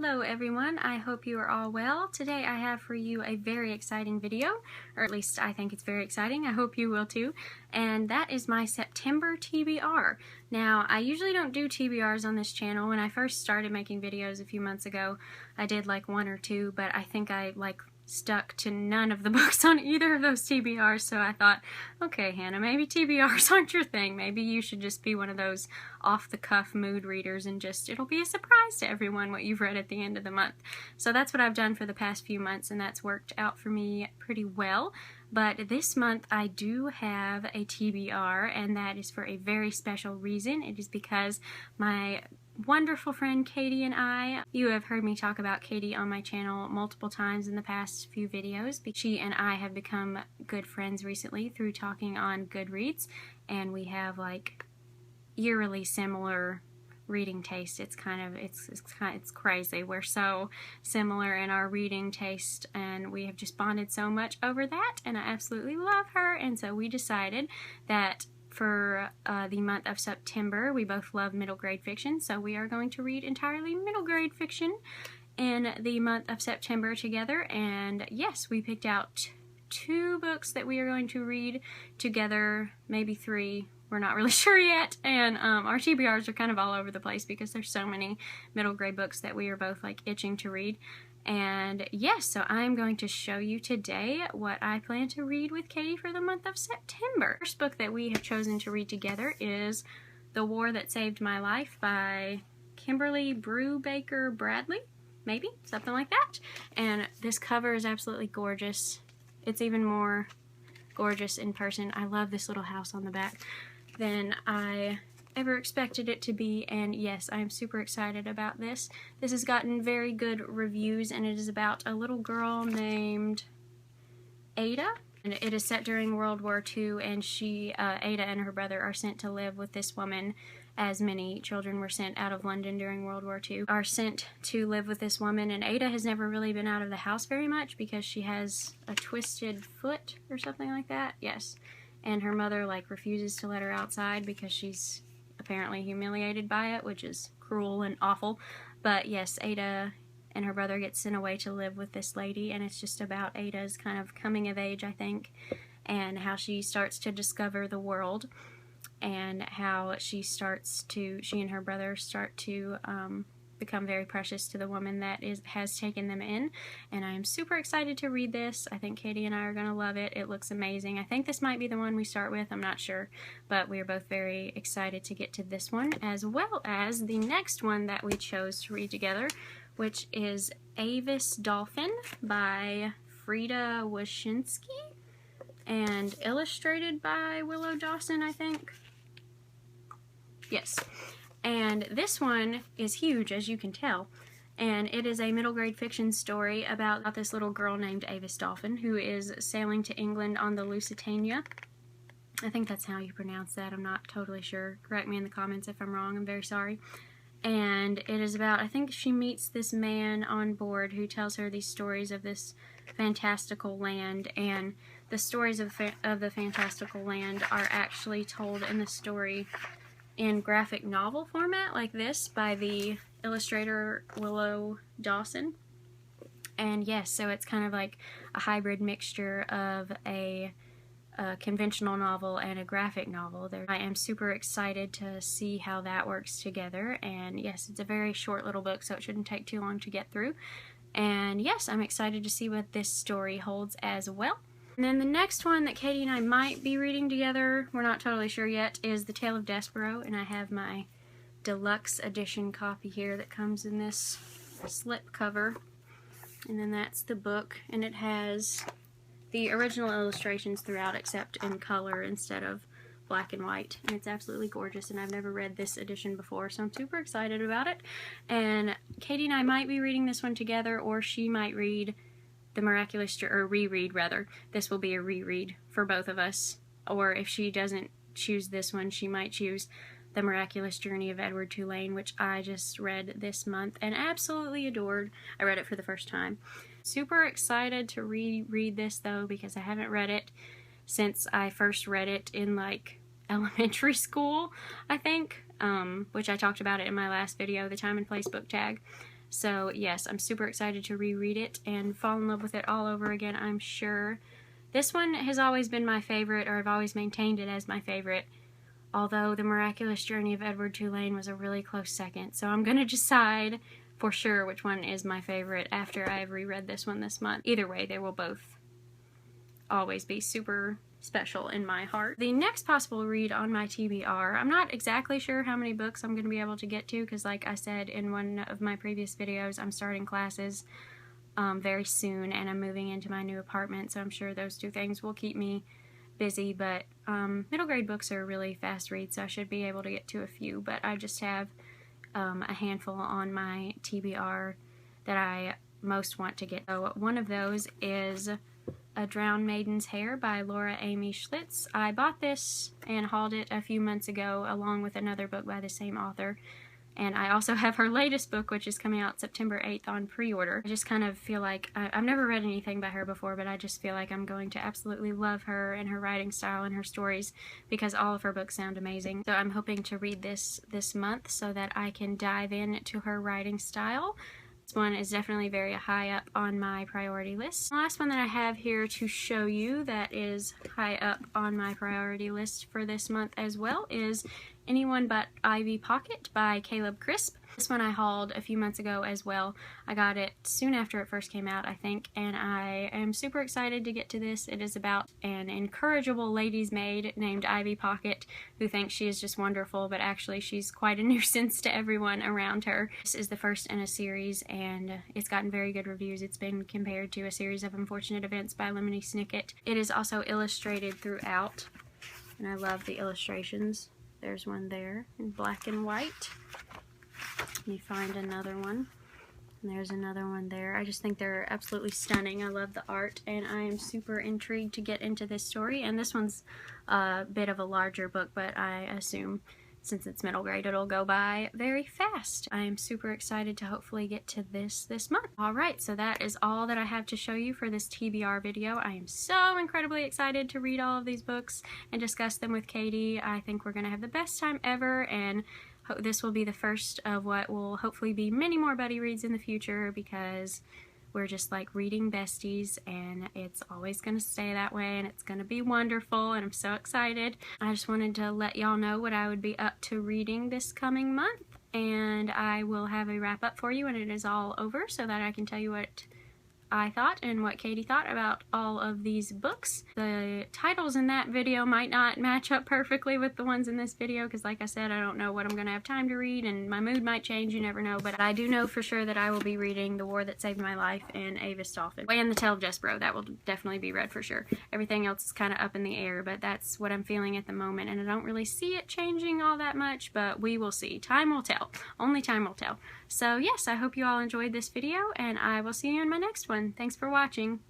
Hello everyone, I hope you are all well. Today I have for you a very exciting video, or at least I think it's very exciting. I hope you will too. And that is my September TBR. Now, I usually don't do TBRs on this channel. When I first started making videos a few months ago, I did like one or two, but I think I stuck to none of the books on either of those TBRs, so I thought, okay Hannah, maybe TBRs aren't your thing. Maybe you should just be one of those off-the-cuff mood readers and it'll be a surprise to everyone what you've read at the end of the month. So that's what I've done for the past few months, and that's worked out for me pretty well. But this month I do have a TBR, and that is for a very special reason. It is because my wonderful friend Katie and I, you have heard me talk about Katie on my channel multiple times in the past few videos. She and I have become good friends recently through talking on Goodreads, and we have like eerily similar reading taste. It's crazy. We're so similar in our reading taste, and we have just bonded so much over that, and I absolutely love her. And so we decided that for the month of September, we both love middle grade fiction, so we are going to read entirely middle grade fiction in the month of September together. And yes, we picked out two books that we are going to read together, maybe three. We're not really sure yet, and our TBRs are kind of all over the place because there's so many middle grade books that we are both like itching to read. And yes, so I'm going to show you today what I plan to read with Katie for the month of September. The first book that we have chosen to read together is The War That Saved My Life by Kimberly Brubaker Bradley, maybe, something like that. And this cover is absolutely gorgeous. It's even more gorgeous in person. I love this little house on the back than I ever expected it to be, and yes, I am super excited about this. This has gotten very good reviews, and it is about a little girl named Ada, and it is set during World War II, and Ada and her brother are sent to live with this woman, as many children were sent out of London during World War II, are sent to live with this woman, and Ada has never really been out of the house very much because she has a twisted foot or something like that, yes, and her mother refuses to let her outside because she's apparently humiliated by it, which is cruel and awful. But yes, Ada and her brother get sent away to live with this lady, and it's just about Ada's kind of coming of age, I think, and how she starts to discover the world, and how she and her brother start to become very precious to the woman that has taken them in. And I am super excited to read this. I think Katie and I are going to love it. It looks amazing. I think this might be the one we start with. I'm not sure. But we are both very excited to get to this one, as well as the next one that we chose to read together, which is Avis Dolphin by Frida Washinsky and illustrated by Willow Dawson, I think. Yes. And this one is huge, as you can tell, and it is a middle grade fiction story about this little girl named Avis Dolphin who is sailing to England on the Lusitania. I think that's how you pronounce that. I'm not totally sure. Correct me in the comments if I'm wrong. I'm very sorry. And it is about, I think she meets this man on board who tells her these stories of this fantastical land, and the stories of the fantastical land are actually told in the story in graphic novel format like this by the illustrator Willow Dawson. And yes, so it's kind of like a hybrid mixture of a conventional novel and a graphic novel. I am super excited to see how that works together, and yes, it's a very short little book, so it shouldn't take too long to get through. And yes, I'm excited to see what this story holds as well. And then the next one that Katie and I might be reading together, we're not totally sure yet, is The Tale of Despereaux, and I have my deluxe edition copy here that comes in this slip cover. And then that's the book, and it has the original illustrations throughout except in color instead of black and white, and it's absolutely gorgeous, and I've never read this edition before, so I'm super excited about it. And Katie and I might be reading this one together, or she might read The Miraculous, or reread rather. This will be a reread for both of us, or if she doesn't choose this one, she might choose The Miraculous Journey of Edward Tulane, which I just read this month and absolutely adored. I read it for the first time. Super excited to reread this though, because I haven't read it since I first read it in elementary school, I think, which I talked about it in my last video, the Time and Place book tag. So yes, I'm super excited to reread it and fall in love with it all over again, I'm sure. This one has always been my favorite, or I've always maintained it as my favorite, although The Miraculous Journey of Edward Tulane was a really close second. So I'm gonna decide for sure which one is my favorite after I've reread this one this month. Either way, they will both always be super special in my heart. The next possible read on my TBR, I'm not exactly sure how many books I'm going to be able to get to, because like I said in one of my previous videos, I'm starting classes very soon, and I'm moving into my new apartment, so I'm sure those two things will keep me busy, but middle grade books are really fast reads, so I should be able to get to a few, but I just have a handful on my TBR that I most want to get. So one of those is A Drowned Maiden's Hair by Laura Amy Schlitz. I bought this and hauled it a few months ago along with another book by the same author. And I also have her latest book, which is coming out September 8th on pre-order. I just kind of feel like, I've never read anything by her before, but I just feel like I'm going to absolutely love her and her writing style and her stories, because all of her books sound amazing. So I'm hoping to read this month so that I can dive into her writing style. This one is definitely very high up on my priority list. The last one that I have here to show you that is high up on my priority list for this month as well is Anyone But Ivy Pocket by Caleb Crisp. This one I hauled a few months ago as well. I got it soon after it first came out, I think, and I am super excited to get to this. It is about an incorrigible lady's maid named Ivy Pocket who thinks she is just wonderful, but actually she's quite a nuisance to everyone around her. This is the first in a series, and it's gotten very good reviews. It's been compared to A Series of Unfortunate Events by Lemony Snicket. It is also illustrated throughout, and I love the illustrations. There's one there in black and white. Let me find another one. And there's another one there. I just think they're absolutely stunning. I love the art, and I am super intrigued to get into this story. And this one's a bit of a larger book, but I assume since it's middle grade, it'll go by very fast. I am super excited to hopefully get to this month. Alright, so that is all that I have to show you for this TBR video. I am so incredibly excited to read all of these books and discuss them with Katie. I think we're going to have the best time ever, and this will be the first of what will hopefully be many more buddy reads in the future, because we're just like reading besties, and it's always going to stay that way, and it's going to be wonderful, and I'm so excited. I just wanted to let y'all know what I would be up to reading this coming month, and I will have a wrap up for you when it is all over so that I can tell you what I thought and what Katie thought about all of these books. The titles in that video might not match up perfectly with the ones in this video, because like I said, I don't know what I'm going to have time to read, and my mood might change, you never know, but I do know for sure that I will be reading The War That Saved My Life and Avis Dolphin. And The Tale of Despereaux, that will definitely be read for sure. Everything else is kind of up in the air, but that's what I'm feeling at the moment, and I don't really see it changing all that much, but we will see. Time will tell. Only time will tell. So yes, I hope you all enjoyed this video, and I will see you in my next one. Thanks for watching.